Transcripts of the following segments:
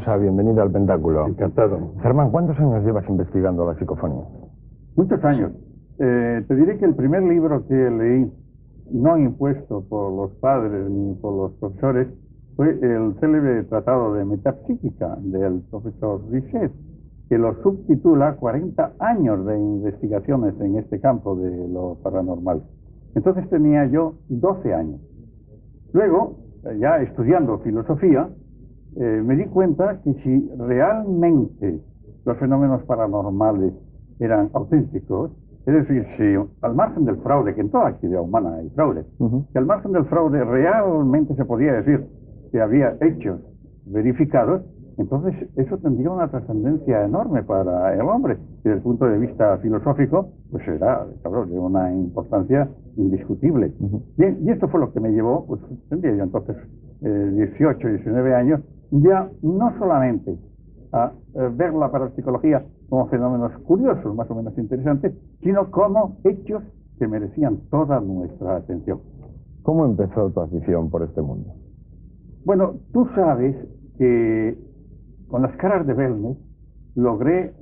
Rosa, bienvenido al Pentáculo. Encantado. Germán, ¿cuántos años llevas investigando la psicofonía? Muchos años. Te diré que el primer libro que leí, no impuesto por los padres ni por los profesores, fue el célebre Tratado de Metapsíquica del profesor Richet, que lo subtitula 40 años de investigaciones en este campo de lo paranormal. Entonces tenía yo 12 años. Luego, ya estudiando filosofía, me di cuenta que si realmente los fenómenos paranormales eran auténticos, es decir, si al margen del fraude, que en toda actividad humana hay fraude, que al margen del fraude realmente se podía decir que había hechos verificados, entonces eso tendría una trascendencia enorme para el hombre. Desde el punto de vista filosófico, pues era, claro, de una importancia indiscutible. Bien, y esto fue lo que me llevó, pues tendría yo entonces 18, 19 años, ya no solamente a ver la parapsicología como fenómenos curiosos, más o menos interesantes, sino como hechos que merecían toda nuestra atención. ¿Cómo empezó tu afición por este mundo? Bueno, tú sabes que con las caras de Belmez logré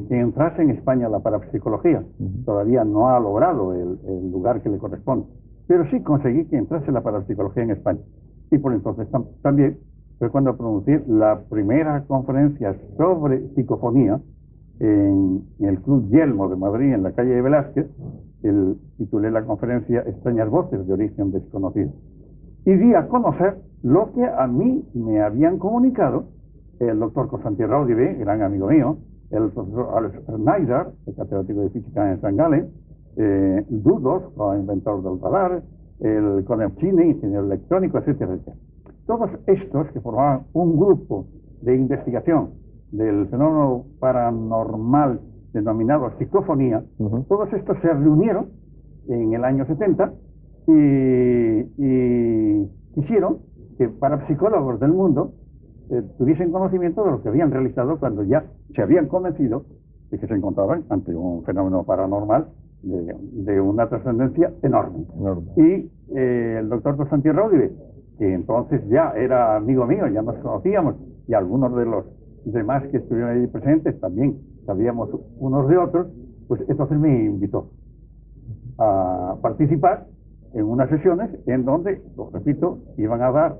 que entrase en España la parapsicología. Todavía no ha logrado el lugar que le corresponde, pero sí conseguí que entrase la parapsicología en España. Y por entonces también fue cuando pronuncié la primera conferencia sobre psicofonía en el Club Yelmo de Madrid, en la calle de Velázquez. Titulé la conferencia Extrañas voces de origen desconocido. Y di a conocer lo que a mí me habían comunicado el doctor Constantí Raudive, gran amigo mío, el profesor Alex Schneider, el catedrático de física en San Galen, Dudos, inventor del radar, el Konechini, ingeniero electrónico, etcétera, etcétera. Todos estos que formaban un grupo de investigación del fenómeno paranormal denominado psicofonía, todos estos se reunieron en el año 70 y quisieron que parapsicólogos del mundo tuviesen conocimiento de lo que habían realizado cuando ya se habían convencido de que se encontraban ante un fenómeno paranormal de una trascendencia enorme. Y el doctor Constantí Raudive, que entonces ya era amigo mío, ya nos conocíamos, y algunos de los demás que estuvieron ahí presentes también sabíamos unos de otros, pues entonces me invitó a participar en unas sesiones en donde, lo repito, iban a dar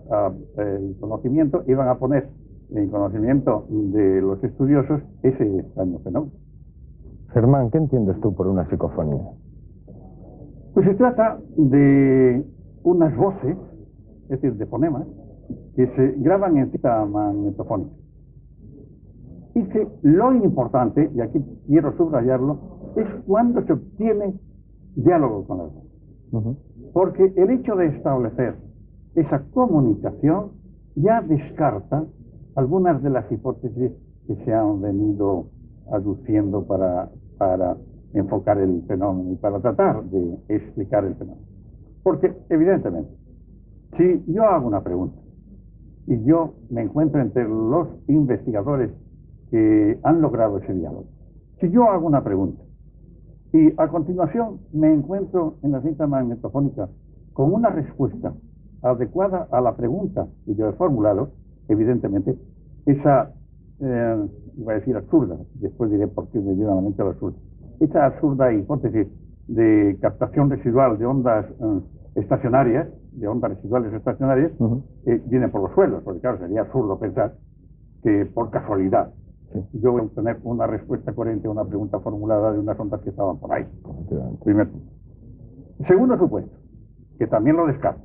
el conocimiento, iban a poner en conocimiento de los estudiosos ese extraño fenómeno. Germán, ¿qué entiendes tú por una psicofonía? Pues se trata de unas voces, es decir, de fonemas, que se graban en cita magnetofónica. Y que lo importante, y aquí quiero subrayarlo, es cuando se obtiene diálogo con las voces. Porque el hecho de establecer esa comunicación ya descarta algunas de las hipótesis que se han venido aduciendo para enfocar el fenómeno y para tratar de explicar el fenómeno. Porque, evidentemente, si yo hago una pregunta y yo me encuentro entre los investigadores que han logrado ese diálogo, si yo hago una pregunta y a continuación me encuentro en la cinta magnetofónica con una respuesta adecuada a la pregunta que yo he formulado, evidentemente, esa, iba a decir absurda, después diré por qué me viene a la mente la absurda, esa absurda hipótesis de captación residual de ondas estacionarias, de ondas residuales estacionarias, viene por los suelos, porque claro, sería absurdo pensar que por casualidad yo voy a obtener una respuesta coherente a una pregunta formulada de unas ondas que estaban por ahí. Primer punto. Segundo supuesto, que también lo descarto,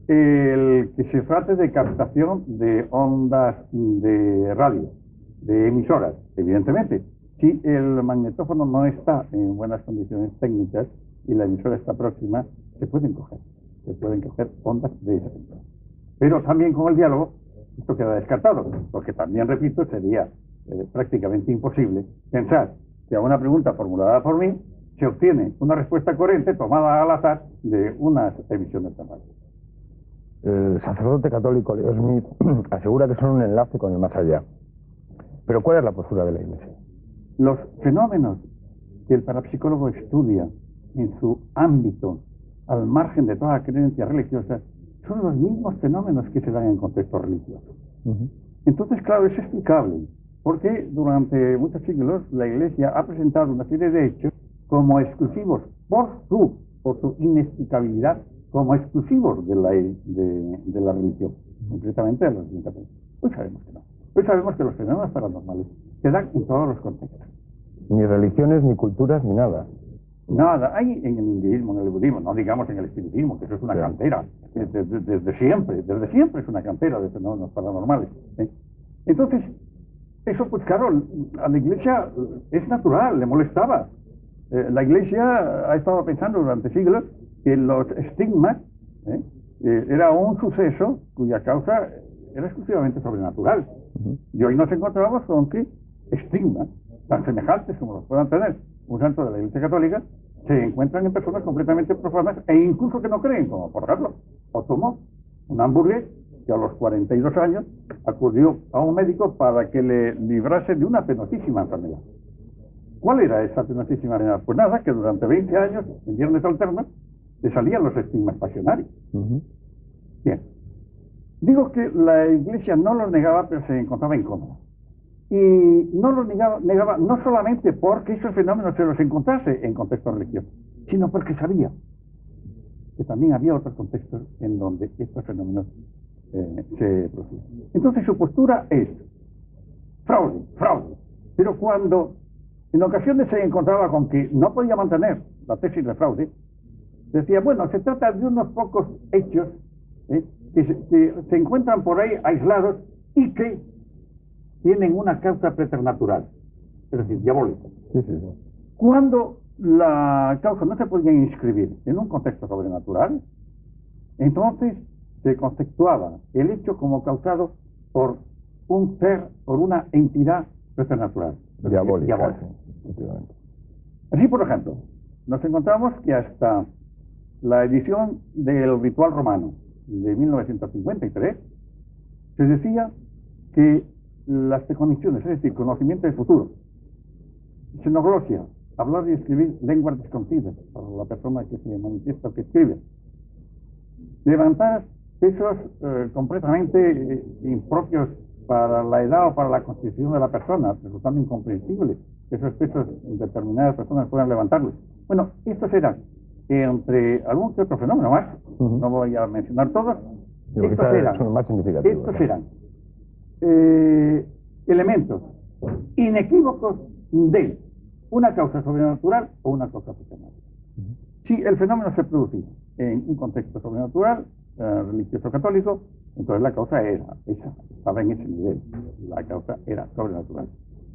el que se trate de captación de ondas de radio, de emisoras. Evidentemente, si el magnetófono no está en buenas condiciones técnicas y la emisora está próxima, se pueden coger ondas de esa emisora. Pero también con el diálogo, esto queda descartado, porque también, repito, sería prácticamente imposible pensar que a una pregunta formulada por mí se obtiene una respuesta coherente tomada al azar de unas emisiones de radio. El sacerdote católico Leo Smith asegura que son un enlace con el más allá. Pero ¿cuál es la postura de la Iglesia? Los fenómenos que el parapsicólogo estudia en su ámbito, al margen de toda creencia religiosa, son los mismos fenómenos que se dan en contextos religiosos. Entonces, claro, es explicable, porque durante muchos siglos la Iglesia ha presentado una serie de hechos como exclusivos por su inexplicabilidad, como exclusivos de la religión, concretamente de la religión católica. Hoy sabemos que no. Hoy sabemos que los fenómenos paranormales se dan en todos los contextos. Ni religiones, ni culturas, ni nada. Nada, hay en el hinduismo, en el budismo, no digamos en el espiritismo, que eso es una cantera, desde siempre es una cantera de fenómenos paranormales. Entonces, eso pues claro, a la Iglesia es natural, le molestaba. La Iglesia ha estado pensando durante siglos que los estigmas era un suceso cuya causa era exclusivamente sobrenatural. Y hoy nos encontramos con que estigmas tan semejantes como los puedan tener un santo de la Iglesia Católica se encuentran en personas completamente profanas e incluso que no creen, como por ejemplo Otomo, un hamburgués que a los 42 años acudió a un médico para que le librase de una penosísima enfermedad. ¿Cuál era esa penosísima enfermedad? Pues nada, que durante 20 años, en viernes alternos, le salían los estigmas pasionarios. Bien. Digo que la Iglesia no los negaba, pero se encontraba incómoda. Y no los negaba no solamente porque esos fenómenos se los encontrase en contextos religiosos, sino porque sabía que también había otros contextos en donde estos fenómenos se producían. Entonces su postura es fraude. Pero cuando en ocasiones se encontraba con que no podía mantener la tesis de fraude, decía, bueno, se trata de unos pocos hechos que se encuentran por ahí aislados y que tienen una causa preternatural, es decir, diabólica. Cuando la causa no se podía inscribir en un contexto sobrenatural, entonces se conceptuaba el hecho como causado por un ser, por una entidad preternatural. Diabólica. Así, por ejemplo, nos encontramos que hasta la edición del Ritual Romano de 1953 se decía que las precogniciones, es decir, conocimiento del futuro, xenoglosia, hablar y escribir lenguas desconocidas para la persona que se manifiesta o que escribe, levantar pesos completamente impropios para la edad o para la constitución de la persona, resultando incomprensible que esos pesos determinadas personas puedan levantarlos. Bueno, estos eran, entre algún que otro fenómeno más, no voy a mencionar todos, estos eran elementos inequívocos de una causa sobrenatural o una causa personal. Si el fenómeno se producía en un contexto sobrenatural, religioso católico, entonces la causa era esa, estaba en ese nivel, la causa era sobrenatural.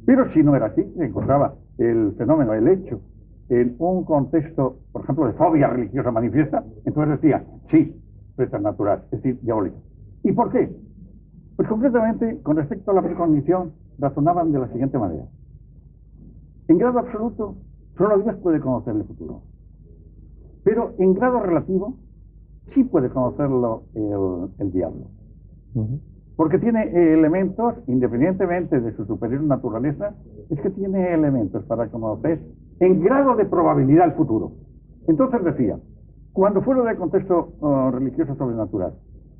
Pero si no era así, se encontraba el fenómeno, el hecho, en un contexto, por ejemplo, de fobia religiosa manifiesta, entonces decía, sí, preternatural, es decir, diabólico. ¿Y por qué? Pues concretamente, con respecto a la precognición, razonaban de la siguiente manera. En grado absoluto, solo Dios puede conocer el futuro. Pero en grado relativo, sí puede conocerlo el diablo. Porque tiene elementos, independientemente de su superior naturaleza, es que tiene elementos para conocer en grado de probabilidad el futuro. Entonces decía, cuando fuera del contexto religioso sobrenatural,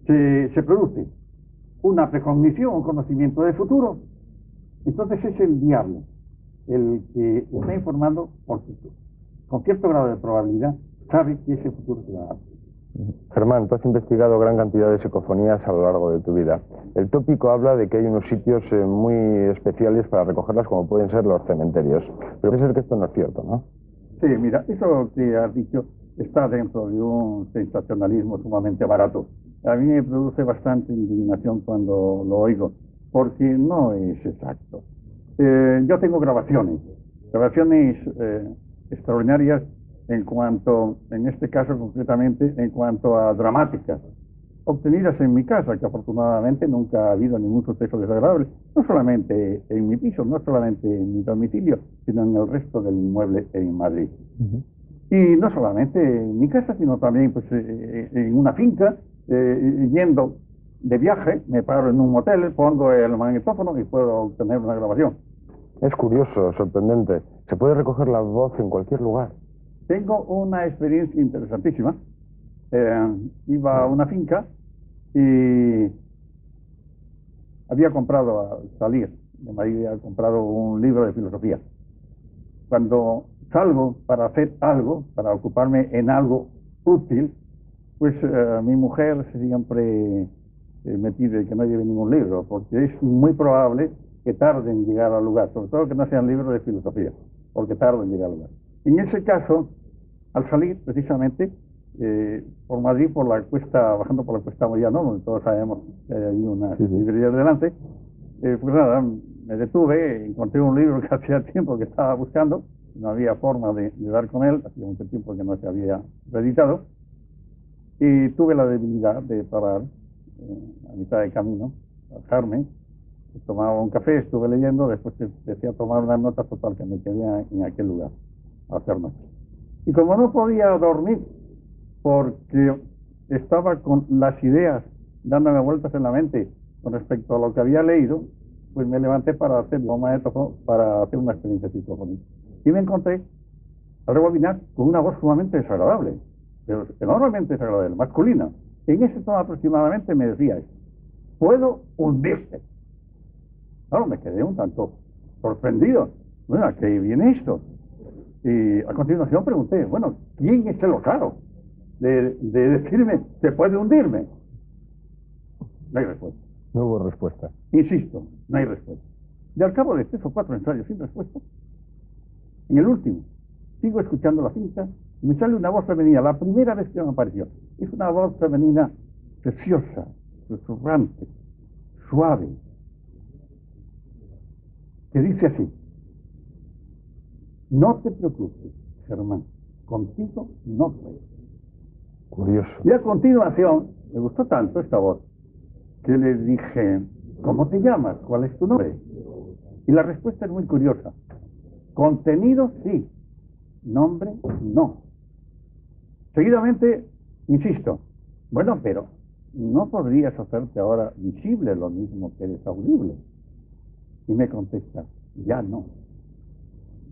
se produce una precognición, un conocimiento del futuro, entonces es el diablo el que está informando con cierto grado de probabilidad, sabe que ese futuro se va a dar. Germán, tú has investigado gran cantidad de psicofonías a lo largo de tu vida. El tópico habla de que hay unos sitios muy especiales para recogerlas, como pueden ser los cementerios. Pero parece ser que esto no es cierto, ¿no? Sí, mira, eso que has dicho está dentro de un sensacionalismo sumamente barato. A mí me produce bastante indignación cuando lo oigo, porque no es exacto. Yo tengo grabaciones extraordinarias en este caso concretamente, en cuanto a dramáticas, obtenidas en mi casa, que afortunadamente nunca ha habido ningún suceso desagradable, no solamente en mi piso, no solamente en mi domicilio, sino en el resto del inmueble en Madrid. Y no solamente en mi casa, sino también pues, en una finca, yendo de viaje, me paro en un hotel, pongo el magnetófono y puedo obtener una grabación. Es curioso, sorprendente. Se puede recoger la voz en cualquier lugar. Tengo una experiencia interesantísima. Iba a una finca y había comprado al salir, me había comprado un libro de filosofía. Cuando salgo para hacer algo, para ocuparme en algo útil, pues mi mujer siempre me pide que no lleve ningún libro, porque es muy probable que tarde en llegar al lugar, sobre todo que no sean libros de filosofía, porque tarde en llegar al lugar. En ese caso, al salir, precisamente, por Madrid, por la cuesta, bajando por la cuesta Moyano, donde todos sabemos que hay una librería delante, pues nada, me detuve, encontré un libro que hacía tiempo que estaba buscando, no había forma de dar con él, hacía mucho tiempo que no se había reeditado, y tuve la debilidad de parar a mitad de camino, bajarme, tomaba un café, estuve leyendo, después empecé a tomar unas notas, total que me quedé en aquel lugar a hacer notas. Y como no podía dormir, porque estaba con las ideas dándome vueltas en la mente con respecto a lo que había leído, pues me levanté para hacer para hacer una experiencia psicofónica. Y me encontré al rebobinar con una voz sumamente desagradable, pero enormemente desagradable, masculina. En ese tono aproximadamente me decía esto: ¿puedo hundirte? Claro, me quedé un tanto sorprendido. Bueno, ¿a qué viene esto? Y a continuación pregunté, bueno, ¿quién es el osado de decirme que puede hundirme? No hay respuesta. No hubo respuesta. Insisto, no hay respuesta. Y al cabo de 3 o 4 ensayos sin respuesta, en el último, sigo escuchando la cinta y me sale una voz femenina, la primera vez que me apareció. Es una voz femenina preciosa, susurrante, suave, que dice así: no te preocupes, Germán, contigo no puedo. Curioso. Y a continuación, me gustó tanto esta voz, que le dije, ¿cómo te llamas? ¿Cuál es tu nombre? Y la respuesta es muy curiosa: contenido sí, nombre no. Seguidamente, insisto, bueno, pero ¿no podrías hacerte ahora visible lo mismo que eres audible? Y me contesta, ya no.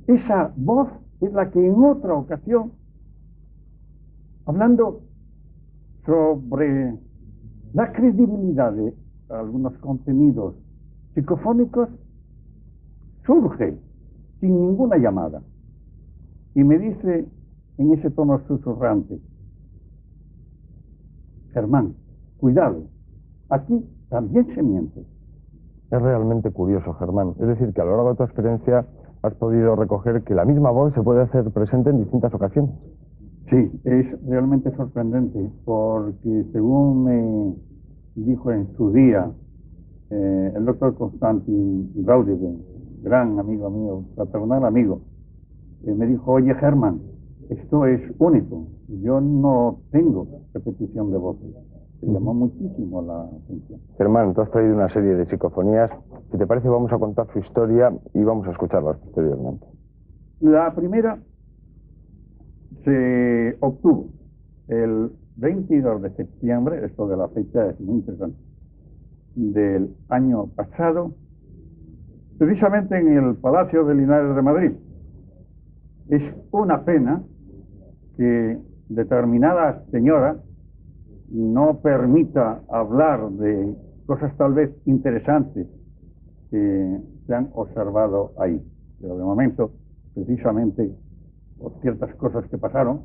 Esa voz es la que en otra ocasión, hablando sobre la credibilidad de algunos contenidos psicofónicos, surge sin ninguna llamada y me dice en ese tono susurrante: Germán, cuidado, aquí también se miente. Es realmente curioso, Germán. Es decir, que a lo largo de tu experiencia has podido recoger que la misma voz se puede hacer presente en distintas ocasiones. Sí, es realmente sorprendente, porque según me dijo en su día el doctor Konstantin Raudegen, gran amigo mío, fraternal amigo, me dijo, oye Germán, esto es único, yo no tengo repetición de voces. Se llamó muchísimo la atención. Germán, tú has traído una serie de psicofonías. Si te parece, vamos a contar su historia y vamos a escucharlas posteriormente. La primera se obtuvo el 22 de septiembre, esto de la fecha es muy interesante, del año pasado, precisamente en el Palacio de Linares de Madrid. Es una pena que determinada señora no permita hablar de cosas tal vez interesantes que se han observado ahí. Pero de momento, precisamente por ciertas cosas que pasaron,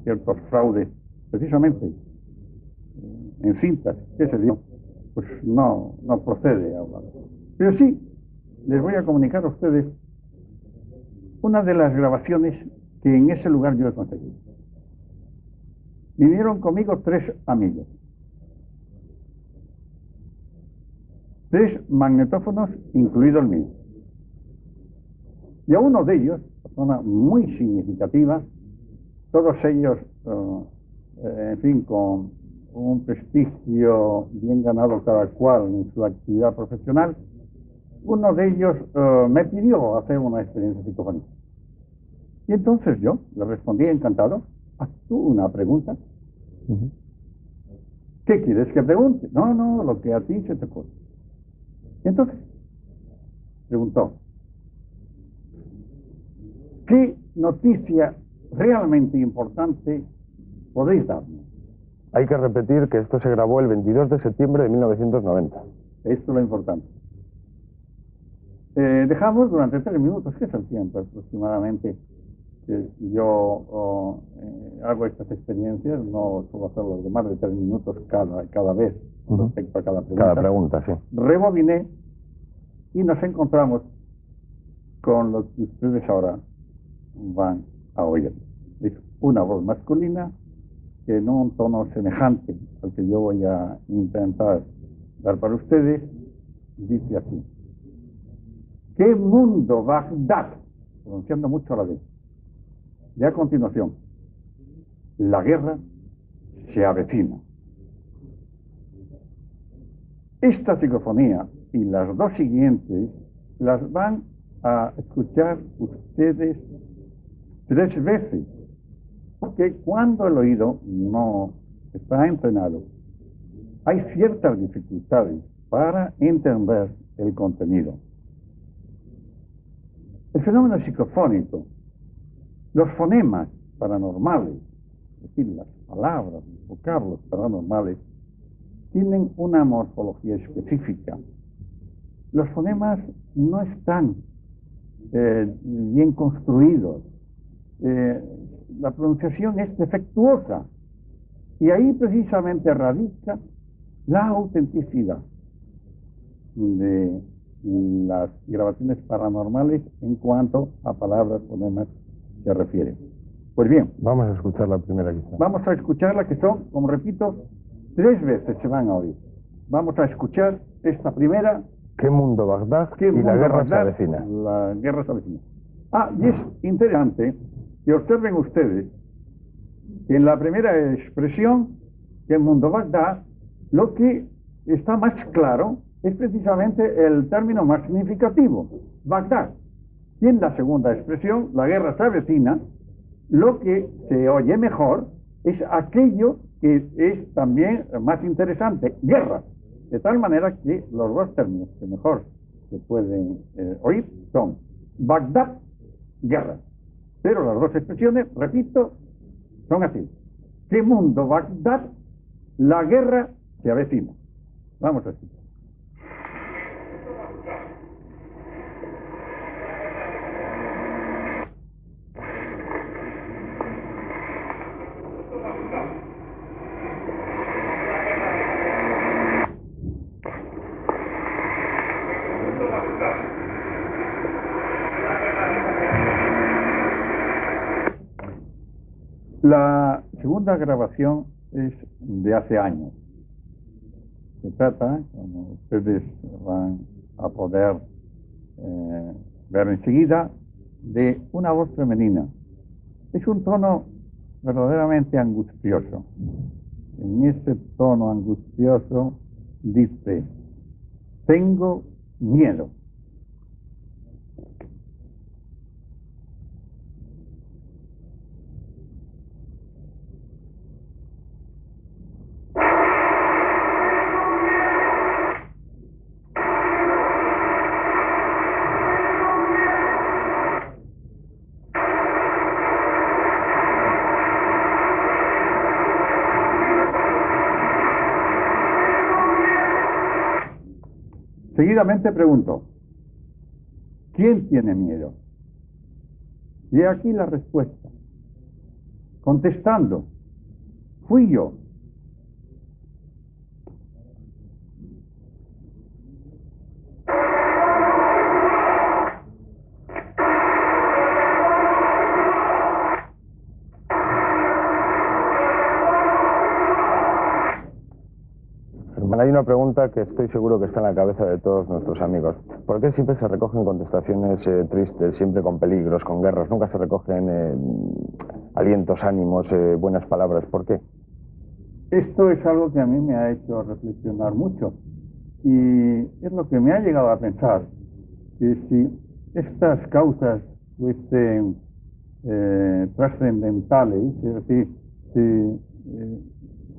ciertos fraudes, precisamente en cintas que se dio, pues no procede a hablar. Pero sí, les voy a comunicar a ustedes una de las grabaciones que en ese lugar yo he conseguido. Vinieron conmigo 3 amigos, 3 magnetófonos, incluido el mío. Y a uno de ellos, persona muy significativa, todos ellos, en fin, con un prestigio bien ganado cada cual en su actividad profesional, uno de ellos me pidió hacer una experiencia psicofónica. Y entonces yo le respondí encantado. ¿Haz tú una pregunta? ¿Qué quieres que pregunte? No, lo que a ti se te ocurre. Y entonces preguntó, ¿qué noticia realmente importante podéis darme? Hay que repetir que esto se grabó el 22 de septiembre de 1990. Esto es lo importante. Dejamos durante 3 minutos, que es el tiempo aproximadamente que yo hago estas experiencias, no suelo hacerlo de más de 3 minutos cada vez respecto a cada pregunta. Cada pregunta, sí. Rebobiné y nos encontramos con lo que ustedes ahora van a oír. Es una voz masculina que en un tono semejante al que yo voy a intentar dar para ustedes, dice así: ¿qué mundo Bagdad? Pronunciando mucho a la vez. Y a continuación, la guerra se avecina. Esta psicofonía y las dos siguientes las van a escuchar ustedes 3 veces, porque cuando el oído no está entrenado, hay ciertas dificultades para entender el contenido. El fenómeno psicofónico, los fonemas paranormales, es decir, las palabras, los vocablos paranormales, tienen una morfología específica. Los fonemas no están bien construidos. La pronunciación es defectuosa. Y ahí precisamente radica la autenticidad de las grabaciones paranormales en cuanto a palabras, fonemas se refiere. Pues bien, vamos a escuchar la primera quizá. Vamos a escucharla, que son, como repito, 3 veces se van a oír. Vamos a escuchar esta primera. ¿Qué mundo Bagdad? Y la guerra se avecina. La guerra se avecina. Y es interesante que observen ustedes que en la primera expresión, ¿qué mundo Bagdad?, lo que está más claro es precisamente el término más significativo, Bagdad. Y en la segunda expresión, la guerra se avecina, lo que se oye mejor es aquello que es también más interesante, guerra. De tal manera que los dos términos que mejor se pueden oír son Bagdad, guerra. Pero las dos expresiones, repito, son así: ¿qué mundo Bagdad? La guerra se avecina. Vamos a escuchar. La segunda grabación es de hace años. Se trata, como ustedes van a poder ver enseguida, de una voz femenina. Es un tono verdaderamente angustioso. En ese tono angustioso dice: tengo miedo. Seguidamente pregunto: ¿quién tiene miedo? Y aquí la respuesta. Contestando: fui yo. Hay una pregunta que estoy seguro que está en la cabeza de todos nuestros amigos. ¿Por qué siempre se recogen contestaciones tristes, siempre con peligros, con guerras? Nunca se recogen alientos, ánimos, buenas palabras. ¿Por qué? Esto es algo que a mí me ha hecho reflexionar mucho. Y es lo que me ha llegado a pensar, que si estas causas fuesen trascendentales, es decir, si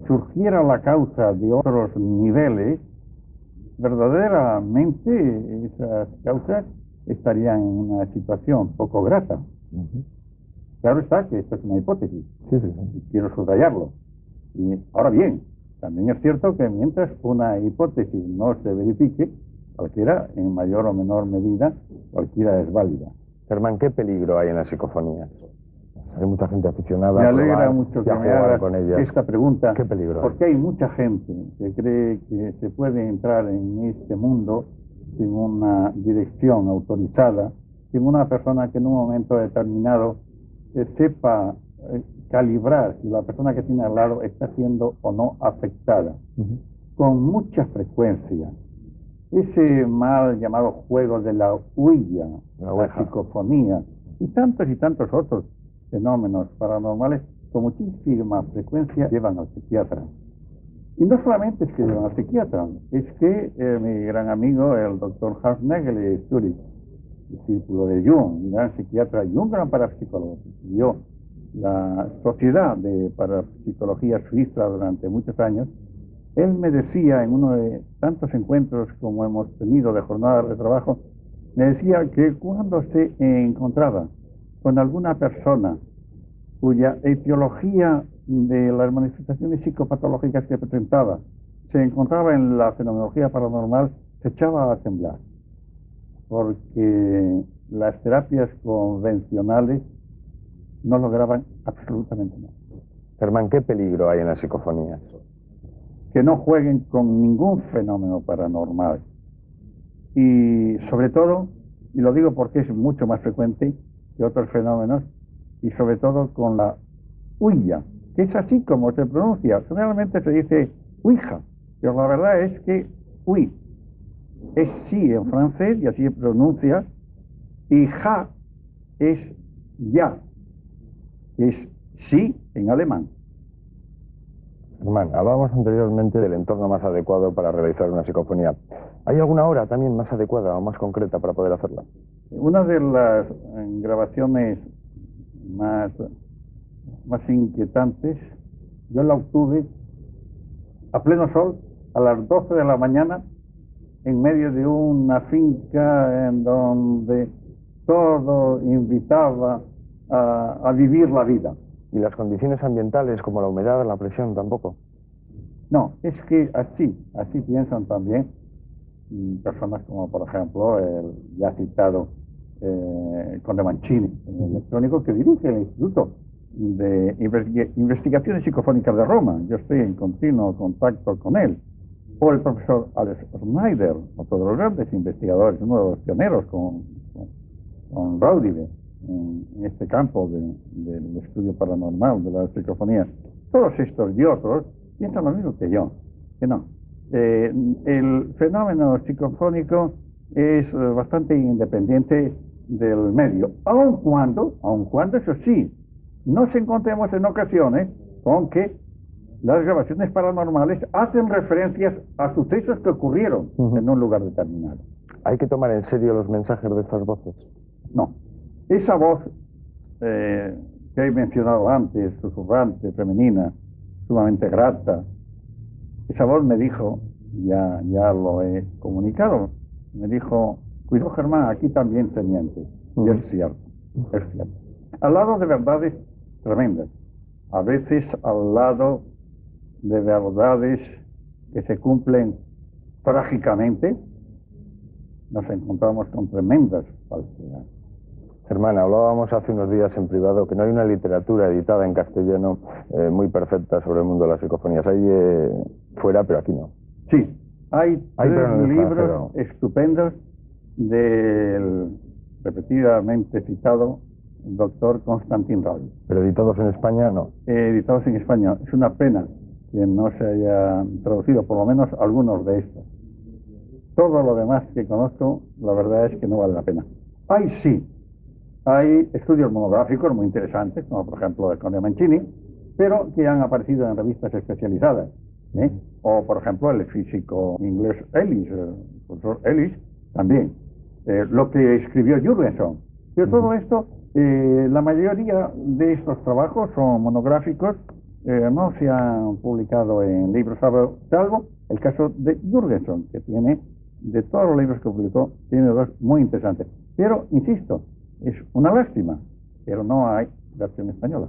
surgiera la causa de otros niveles, verdaderamente esas causas estarían en una situación poco grata. Claro está que esto es una hipótesis, Sí. y quiero subrayarlo. Y ahora bien, También es cierto que mientras una hipótesis no se verifique, cualquiera, en mayor o menor medida, cualquiera es válida. Germán, ¿qué peligro hay en las psicofonías? Hay mucha gente aficionada Me a alegra probar mucho y que a me jugar hagas con ellas. esta pregunta, ¿Qué peligro hay? porque hay mucha gente que cree que se puede entrar en este mundo sin una dirección autorizada, sin una persona que en un momento determinado sepa calibrar si la persona que tiene al lado está siendo o no afectada. Con mucha frecuencia, ese mal llamado juego de la huilla, la psicofonía y tantos otros fenómenos paranormales con muchísima frecuencia llevan al psiquiatra. Y no solamente es que llevan al psiquiatra, es que mi gran amigo, el doctor Hans Nagel de Zurich, discípulo de Jung, un gran psiquiatra y un gran parapsicólogo, que estudió la Sociedad de Parapsicología Suiza durante muchos años, él me decía en uno de tantos encuentros como hemos tenido de jornadas de trabajo, me decía que cuando se encontraba con alguna persona cuya etiología de las manifestaciones psicopatológicas que presentaba se encontraba en la fenomenología paranormal, se echaba a temblar, porque las terapias convencionales no lograban absolutamente nada. Germán, ¿qué peligro hay en las psicofonías? Que no jueguen con ningún fenómeno paranormal. Y sobre todo, y lo digo porque es mucho más frecuente que otros fenómenos, y sobre todo con la huilla, que es así como se pronuncia. Generalmente se dice ouija, pero la verdad es que oui es sí en francés y así se pronuncia, y ja es ya, que es sí en alemán. Germán, hablábamos anteriormente del entorno más adecuado para realizar una psicofonía. ¿Hay alguna hora también más adecuada o más concreta para poder hacerla? Una de las grabaciones más inquietantes, yo la obtuve a pleno sol, a las 12 de la mañana, en medio de una finca en donde todo invitaba a vivir la vida. ¿Y las condiciones ambientales como la humedad, la presión tampoco? No, es que así piensan también personas como por ejemplo el ya citado Conde Mancini, el electrónico que dirige el Instituto de Investigaciones Psicofónicas de Roma. Yo estoy en continuo contacto con él. O el profesor Alex Schneider, otro de los grandes investigadores, uno de los pioneros con Raudide en este campo del estudio paranormal, de las psicofonías. Todos estos y otros piensan lo mismo que yo, que no. El fenómeno psicofónico es bastante independiente del medio, aun cuando, eso sí, nos encontremos en ocasiones con que las grabaciones paranormales hacen referencias a sucesos que ocurrieron en un lugar determinado. ¿Hay que tomar en serio los mensajes de estas voces? No. Esa voz que he mencionado antes, susurrante, femenina, sumamente grata, esa voz me dijo, ya lo he comunicado, me dijo, cuidado Germán, aquí también se miente. Y es cierto, es cierto. Al lado de verdades tremendas, a veces al lado de verdades que se cumplen trágicamente, nos encontramos con tremendas falsedades. Germán, hablábamos hace unos días en privado que no hay una literatura editada en castellano muy perfecta sobre el mundo de las psicofonías. Hay fuera, pero aquí no. Sí, hay tres libros estupendos del repetidamente citado doctor Constantin Raud. ¿Pero editados en España? No. Editados en España. Es una pena que no se hayan traducido, por lo menos algunos de estos. Todo lo demás que conozco, la verdad es que no vale la pena. Hay estudios monográficos muy interesantes, como por ejemplo el Conde Mancini, pero que han aparecido en revistas especializadas. O por ejemplo el físico inglés Ellis, el profesor Ellis, también. Lo que escribió Jürgenson. Pero todo esto, la mayoría de estos trabajos son monográficos, no se han publicado en libros, salvo el caso de Jürgenson, que tiene, de todos los libros que publicó, tiene dos muy interesantes. Pero, insisto, es una lástima, pero no hay versión española.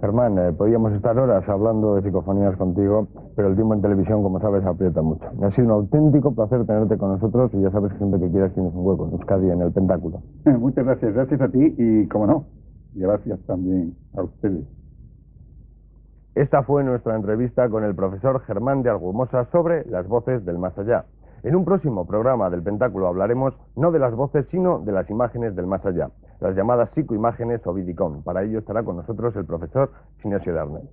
Germán, podríamos estar horas hablando de psicofonías contigo, pero el tiempo en televisión, como sabes, aprieta mucho. Me ha sido un auténtico placer tenerte con nosotros y ya sabes que siempre que quieras tienes un hueco en Euskadi, en el Pentáculo. Muchas gracias, gracias a ti y, como no, gracias también a ustedes. Esta fue nuestra entrevista con el profesor Germán de Argumosa sobre las voces del más allá. En un próximo programa del Pentáculo hablaremos no de las voces, sino de las imágenes del más allá, las llamadas psicoimágenes o vidicón. Para ello estará con nosotros el profesor Sinesio Darnell.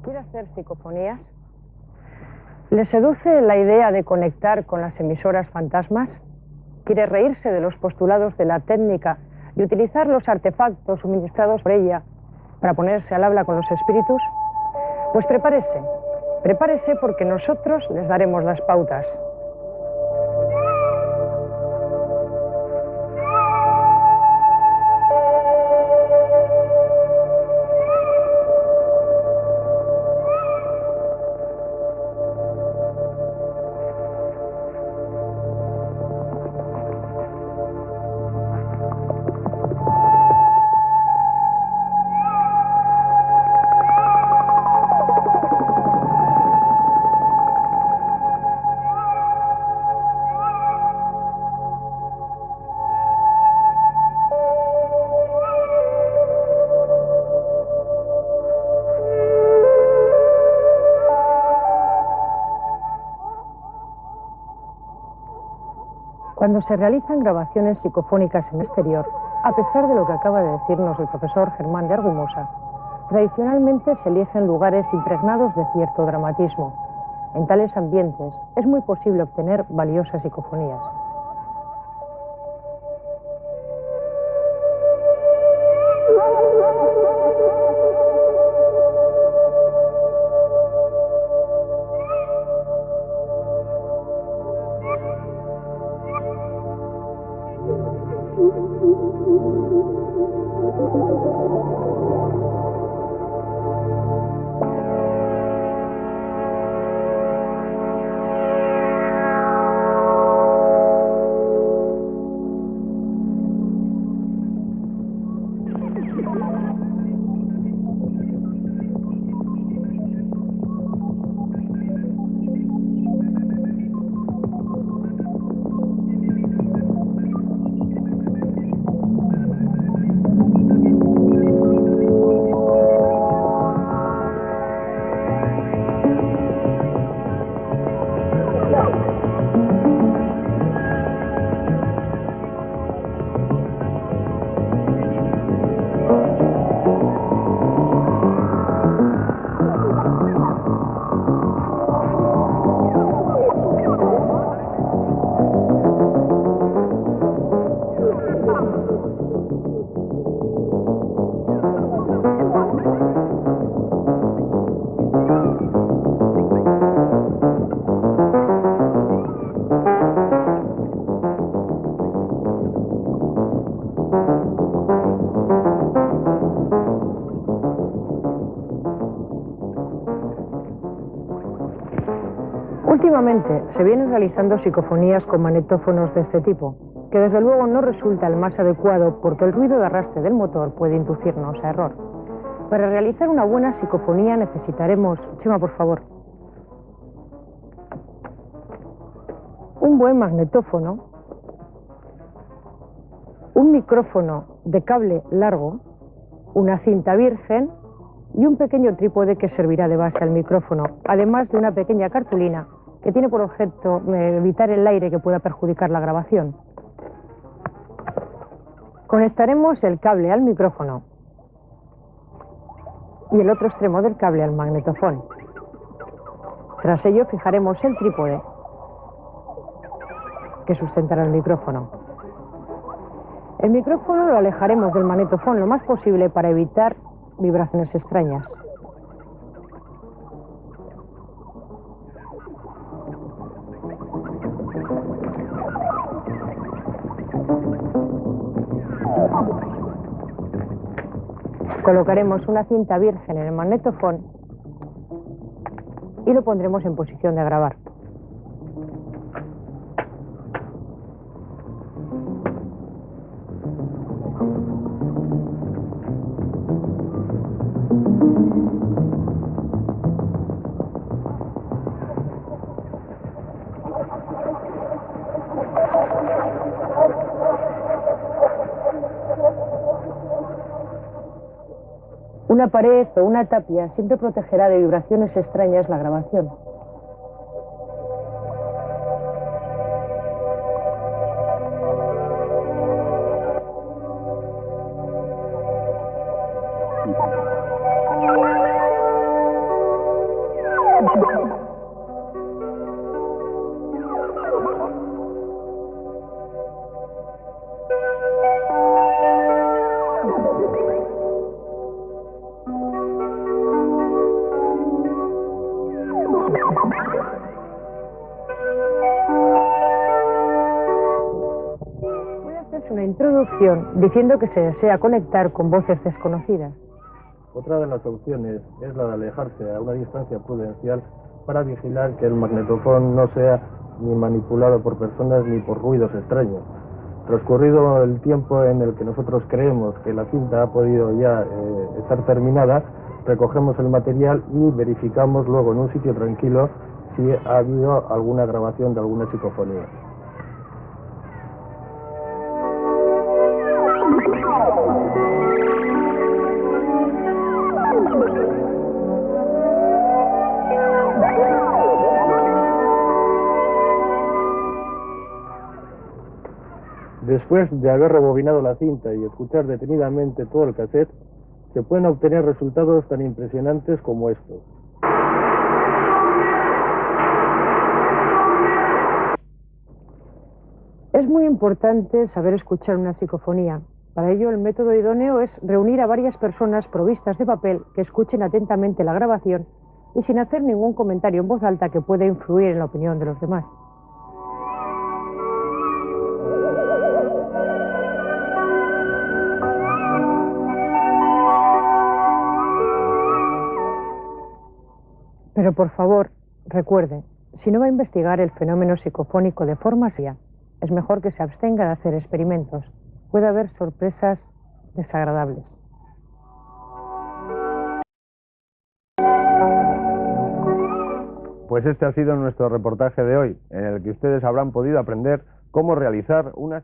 ¿Quiere hacer psicofonías? ¿Le seduce la idea de conectar con las emisoras fantasmas? ¿Quiere reírse de los postulados de la técnica y utilizar los artefactos suministrados por ella para ponerse al habla con los espíritus? Pues prepárese porque nosotros les daremos las pautas. Cuando se realizan grabaciones psicofónicas en el exterior, a pesar de lo que acaba de decirnos el profesor Germán de Argumosa, tradicionalmente se eligen lugares impregnados de cierto dramatismo. En tales ambientes es muy posible obtener valiosas psicofonías. Últimamente se vienen realizando psicofonías con magnetófonos de este tipo, que desde luego no resulta el más adecuado porque el ruido de arrastre del motor puede inducirnos a error. Para realizar una buena psicofonía necesitaremos, Chema, por favor, un buen magnetófono, un micrófono de cable largo, una cinta virgen y un pequeño trípode que servirá de base al micrófono, además de una pequeña cartulina que tiene por objeto evitar el aire que pueda perjudicar la grabación. Conectaremos el cable al micrófono y el otro extremo del cable al magnetofón. Tras ello fijaremos el trípode que sustentará el micrófono. El micrófono lo alejaremos del magnetofón lo más posible para evitar vibraciones extrañas. Colocaremos una cinta virgen en el magnetofón y lo pondremos en posición de grabar. Una pared o una tapia siempre protegerá de vibraciones extrañas la grabación. Una introducción diciendo que se desea conectar con voces desconocidas. Otra de las opciones es la de alejarse a una distancia prudencial para vigilar que el magnetofón no sea ni manipulado por personas ni por ruidos extraños. Transcurrido el tiempo en el que nosotros creemos que la cinta ha podido ya estar terminada, recogemos el material y verificamos luego en un sitio tranquilo si ha habido alguna grabación de alguna psicofonía. Después de haber rebobinado la cinta y escuchar detenidamente todo el cassette, se pueden obtener resultados tan impresionantes como estos. Es muy importante saber escuchar una psicofonía. Para ello, el método idóneo es reunir a varias personas provistas de papel que escuchen atentamente la grabación y sin hacer ningún comentario en voz alta que pueda influir en la opinión de los demás. Pero por favor, recuerde, si no va a investigar el fenómeno psicofónico de forma seria, es mejor que se abstenga de hacer experimentos. Puede haber sorpresas desagradables. Pues este ha sido nuestro reportaje de hoy, en el que ustedes habrán podido aprender cómo realizar una